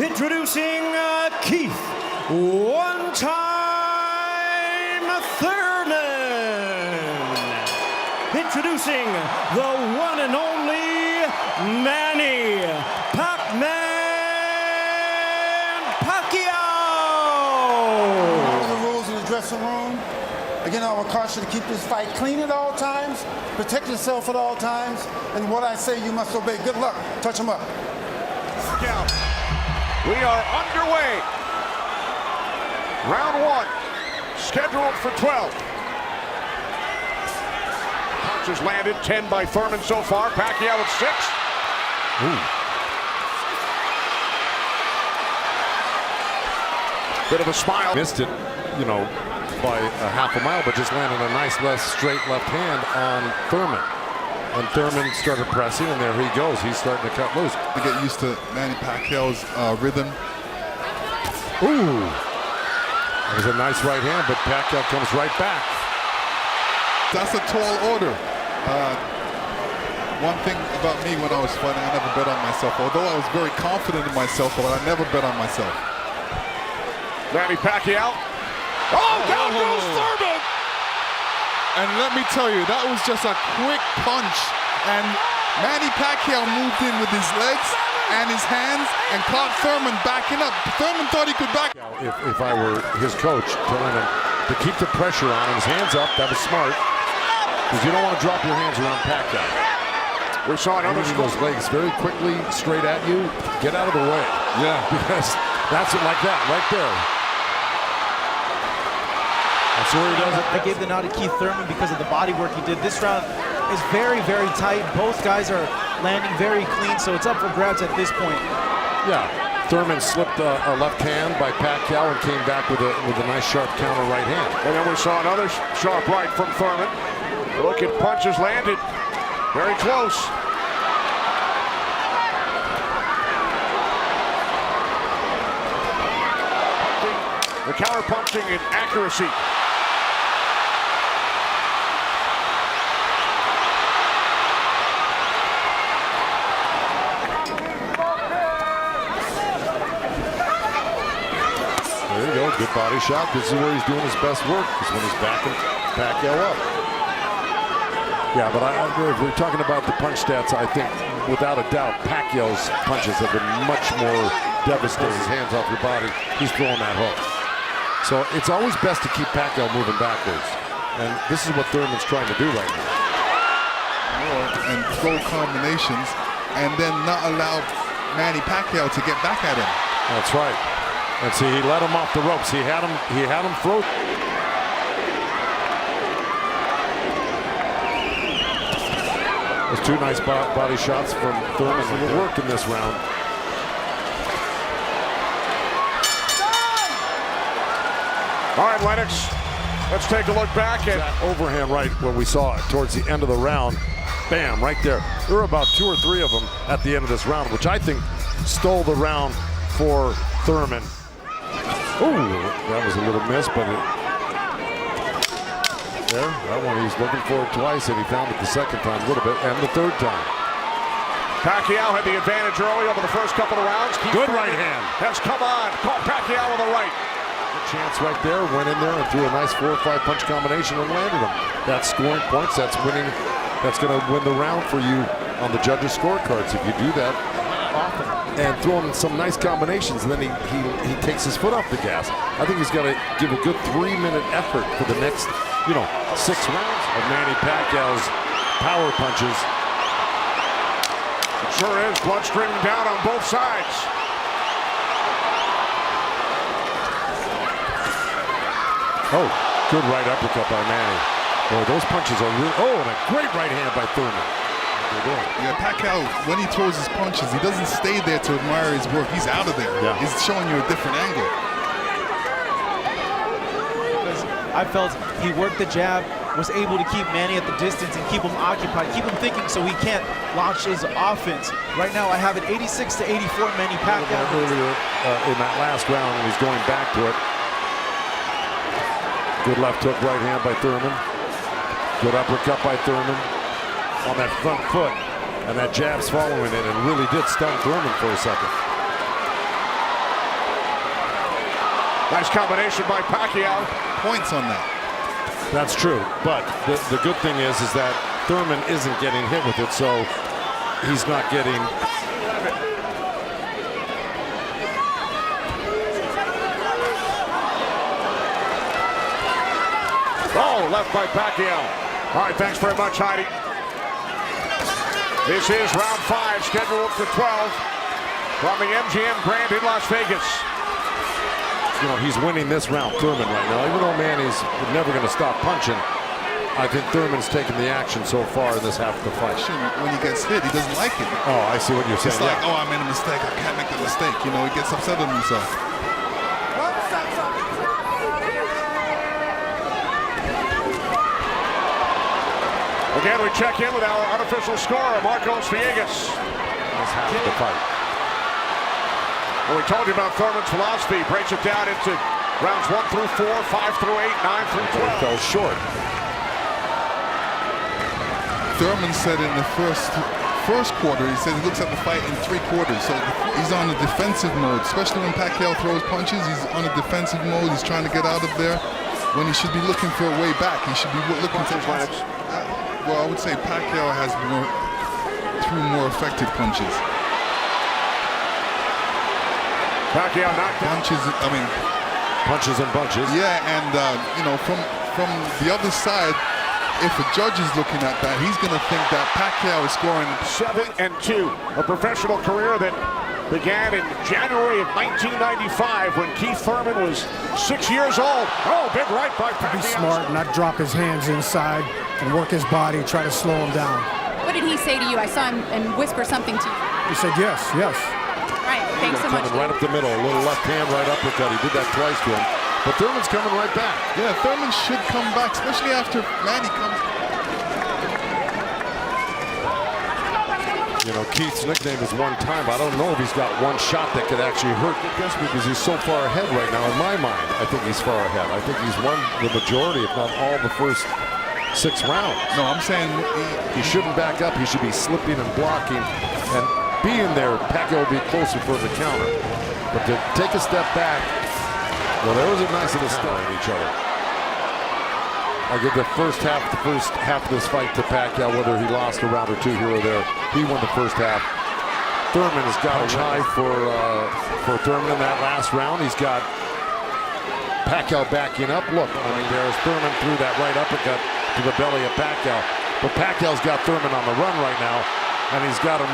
Introducing Keith, one-time Thurman. Introducing the one and only Manny, Pac-Man Pacquiao. The rules in the dressing room. Again, I will caution you to keep this fight clean at all times, protect yourself at all times, and what I say you must obey. Good luck. Touch them up. We are underway. Round one, scheduled for 12. Punches landed, 10 by Thurman so far. Pacquiao at 6. Bit of a smile. Missed it, you know, by a half a mile, but just landed a nice straight left hand on Thurman. And Thurman started pressing, and there he goes. He's starting to cut loose. To get used to Manny Pacquiao's rhythm. Ooh. That was a nice right hand, but Pacquiao comes right back. That's a tall order. One thing about me when I was fighting, I never bet on myself. Although I was very confident in myself, but I never bet on myself. Manny Pacquiao. Oh, down goes Thurman! And let me tell you, that was just a quick punch. And Manny Pacquiao moved in with his legs and his hands and caught Thurman backing up. Thurman thought he could back. If I were his coach, telling him to keep the pressure on him, his hands up, that was smart. Because you don't want to drop your hands around Pacquiao. We saw another those legs very quickly straight at you. Get out of the way. Yeah. Because that's it, like that, right there. That's where he does it. I gave the nod to Keith Thurman because of the body work he did. This round is very, very tight. Both guys are landing very clean, so it's up for grabs at this point. Yeah, Thurman slipped a left hand by Pacquiao and came back with a nice sharp counter right hand. And then we saw another sharp right from Thurman. Look at punches landed. Very close. The counter punching and accuracy. There you go, good body shot. This is where he's doing his best work, is when he's backing Pacquiao up. Yeah, but if we're talking about the punch stats, I think without a doubt Pacquiao's punches have been much more devastating. His hands off your body, he's throwing that hook. So it's always best to keep Pacquiao moving backwards. And this is what Thurman's trying to do right now. And throw combinations and then not allow Manny Pacquiao to get back at him. That's right. And see, he let him off the ropes. He had him throw. Those two nice body shots from Thurman that worked in this round. All right, Lennox, let's take a look back at overhand right where we saw it towards the end of the round. Bam, right there. There were about 2 or 3 of them at the end of this round, which I think stole the round for Thurman. Ooh, that was a little miss, but there, that one he's looking for it twice, and he found it the second time a little bit, and the third time. Pacquiao had the advantage early over the first couple of rounds. Good right hand. Has come on. Caught Pacquiao with a right. Chance right there, went in there and threw a nice 4 or 5 punch combination and landed them. That's scoring points. That's winning. That's going to win the round for you on the judges' scorecards if you do that often and throw him some nice combinations, and then he takes his foot off the gas. I think he's got to give a good 3-minute effort for the next, 6 rounds of Manny Pacquiao's power punches. It sure is. Blood streaming down on both sides. Oh, good right uppercut by Manny. Boy, those punches are real. Oh, and a great right hand by Thurman. Yeah, Pacquiao, when he throws his punches, he doesn't stay there to admire his work. He's out of there. Yeah. He's showing you a different angle. I felt he worked the jab, was able to keep Manny at the distance and keep him occupied, keep him thinking so he can't launch his offense. Right now, I have it 86 to 84 Manny Pacquiao. Earlier in that last round, and he's going back to it. Good left hook right hand by Thurman. Good uppercut by Thurman on that front foot. And that jab's following it and really did stun Thurman for a second. Nice combination by Pacquiao. Points on that. That's true, but the good thing is that Thurman isn't getting hit with it, so he's not getting. Oh, left by Pacquiao. All right, thanks very much, Heidi. This is round 5, scheduled for 12 from the MGM Grand in Las Vegas. You know, he's winning this round, Thurman, right now. Even though Manny's never going to stop punching, I think Thurman's taken the action so far in this half of the fight. When he gets hit, he doesn't like it. Oh, I see what you're saying. It's like, oh, I made a mistake. I can't make the mistake. You know, he gets upset with himself. Again, we check in with our unofficial scorer, Marcos Villegas. This half of the fight. Well, we told you about Thurman's philosophy. He breaks it down into rounds 1 through 4, 5 through 8, 9 through 12. He fell short. Thurman said in the first quarter, he said he looks at the fight in 3 quarters. So he's on a defensive mode, especially when Pacquiao throws punches. He's on a defensive mode. He's trying to get out of there when he should be looking for a way back. He should be looking for punches. Well, I would say Pacquiao has threw more effective punches. Pacquiao knocked down. Punches and bunches. Yeah, and you know, from the other side, if a judge is looking at that, he's going to think that Pacquiao is scoring 7-2, a professional career that began in January of 1995 when Keith Thurman was 6 years old. Oh, big right by Pacquiao. Be smart, not drop his hands inside and work his body, try to slow him down. What did he say to you? I saw him and whisper something to you. He said yes, yes. Right, thanks so much. Coming right up the middle, a little left hand, right uppercut. He did that twice to him. But Thurman's coming right back. Yeah, Thurman should come back, especially after Manny comes. You know, Keith's nickname is one time. I don't know if he's got one shot that could actually hurt this because he's so far ahead right now. In my mind, I think he's far ahead. I think he's won the majority, if not all, the first 6 rounds. No, I'm saying he shouldn't back up. He should be slipping and blocking and being there. Pacquiao will be closer for the counter. But to take a step back, well, there was a nice little start on each other. I'll give the first half of this fight to Pacquiao, whether he lost a round or 2 here or there. He won the first half. Thurman has got a high for Thurman in that last round. He's got Pacquiao backing up. Look, I mean, there's Thurman threw that right uppercut to the belly of Pacquiao. But Pacquiao's got Thurman on the run right now, and he's got him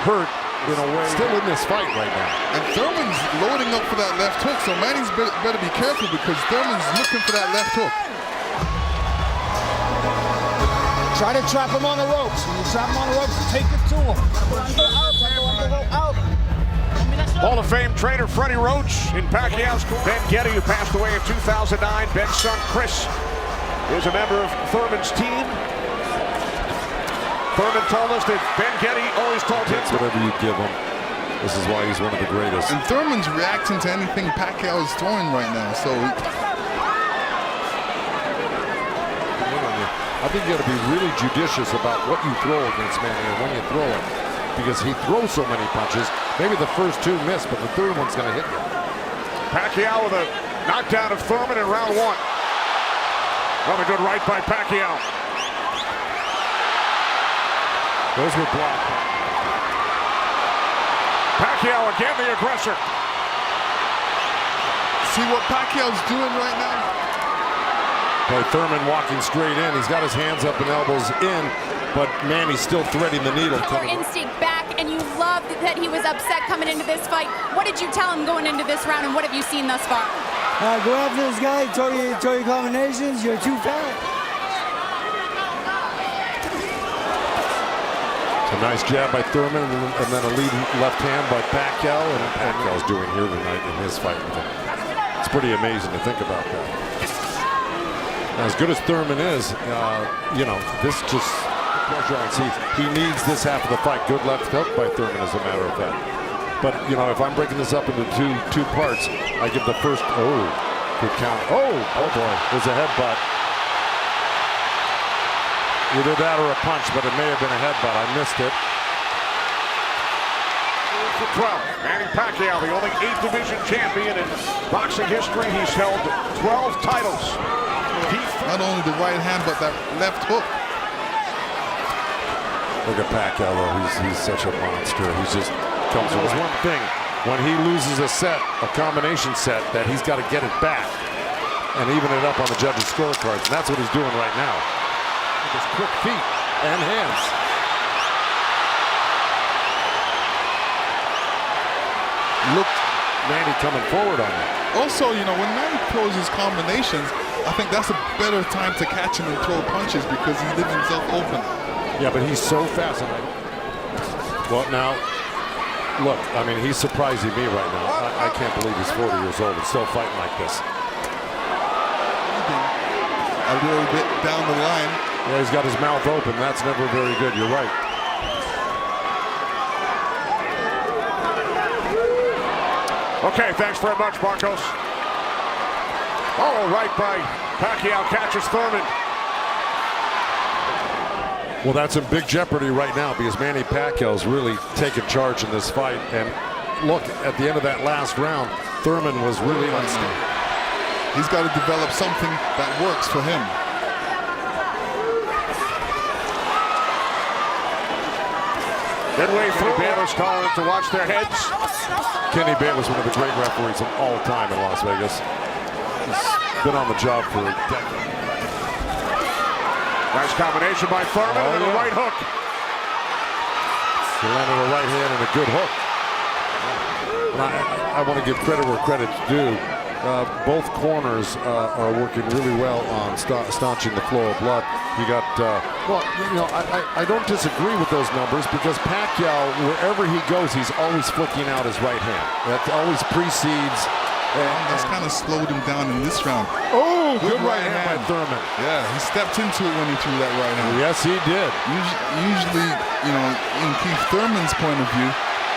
hurt in a way. Still in this fight right now. And Thurman's loading up for that left hook, so Manny's better be careful because Thurman's looking for that left hook. Try to trap him on the ropes. When you trap him on the ropes, take it to him. Out. Hall of Fame trainer Freddie Roach in Pacquiao's corner. Ben Getty, who passed away in 2009. Ben's son Chris is a member of Thurman's team. Thurman told us that Ben Getty always told him, whatever you give him. This is why he's one of the greatest. And Thurman's reacting to anything Pacquiao is throwing right now, so I think you got to be really judicious about what you throw against Manny and when you throw it, because he throws so many punches. Maybe the first 2 miss, but the third one's going to hit you. Pacquiao with a knockdown of Thurman in round 1. Another good right by Pacquiao. Those were blocked. Pacquiao again, the aggressor. see what Pacquiao's doing right now? Boy, Thurman walking straight in. He's got his hands up and elbows in, but Manny's still threading the needle. Your instinct back, and you loved that he was upset coming into this fight. What did you tell him going into this round, and what have you seen thus far? Go after this guy, throw your combinations, you're too fat. It's a nice jab by Thurman, and then a lead left hand by Pacquiao, and Pacquiao's doing here tonight in his fight with him. It's pretty amazing to think about that. As good as Thurman is, you know, this just pressure on. See, he needs this half of the fight. Good left hook by Thurman, as a matter of fact. But you know, if I'm breaking this up into two parts, I give the first. Oh, good count. Oh boy, there's a headbutt. Either that or a punch, but it may have been a headbutt. I missed it. to 12. Manny Pacquiao, the only 8th division champion in boxing history. He's held 12 titles. Not only the right hand, but that left hook. Look at Pacquiao, though. He's such a monster. He's just comes with one thing. When he loses a set, a combination set, that he's got to get it back and even it up on the judges' scorecards. And that's what he's doing right now. With his quick feet and hands. Look, Manny coming forward on him. Also, you know, when Manny throws his combinations, I think that's a better time to catch him and throw punches because he leaves himself open. Yeah, but he's so fast. Well, now, look, I mean, he's surprising me right now. I can't believe he's 40 years old and still fighting like this. A little bit down the line. Yeah, he's got his mouth open. That's never very good. You're right. Okay, thanks very much, Marcos. Oh, right by Pacquiao, catches Thurman. Well, that's in big jeopardy right now because Manny Pacquiao's really taken charge in this fight. And look, at the end of that last round, Thurman was really unstable. He's got to develop something that works for him. Midway through, Baylor's calling to watch their heads. Kenny Baylor's one of the great referees of all time in Las Vegas. He's been on the job for a decade. Nice combination by Thurman and a right hook. He landed a right hand and a good hook. And I want to give credit where credit's due. Both corners are working really well on staunching the flow of blood. You got, well, you know, I don't disagree with those numbers because Pacquiao, wherever he goes, he's always flicking out his right hand. That always precedes. That's kind of slowed him down in this round. Oh, good right hand by Thurman. Yeah, he stepped into it when he threw that right hand. Yes, he did. Usually, you know, in Keith Thurman's point of view,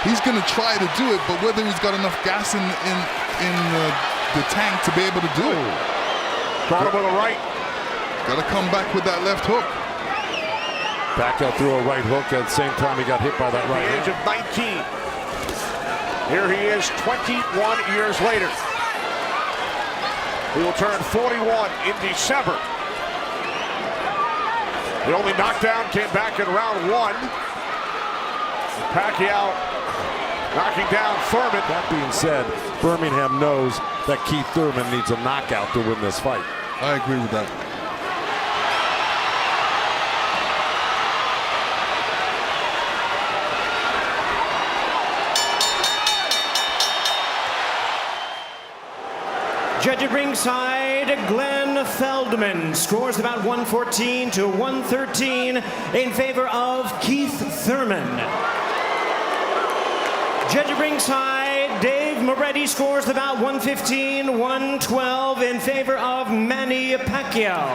he's going to try to do it, but whether he's got enough gas in the tank to be able to do it. Caught him with a right. Got to come back with that left hook. Pacquiao threw a right hook at the same time he got hit by that right hand. At the age of 19. Here he is 21 years later. He will turn 41 in December. The only knockdown came back in round 1. Pacquiao knocking down Thurman. That being said, Birmingham knows that Keith Thurman needs a knockout to win this fight. I agree with that. Judge at ringside, Glenn Feldman scores about 114 to 113 in favor of Keith Thurman. Judge at ringside, Dave Moretti scores about 115, 112 in favor of Manny Pacquiao.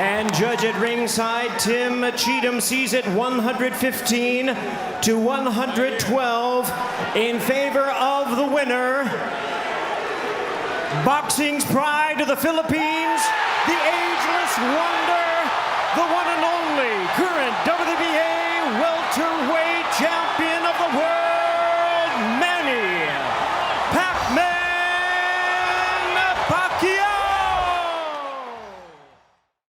And judge at ringside, Tim Cheatham sees it 115 to 112 in favor of the winner. Boxing's pride of the Philippines, the ageless wonder, the one and only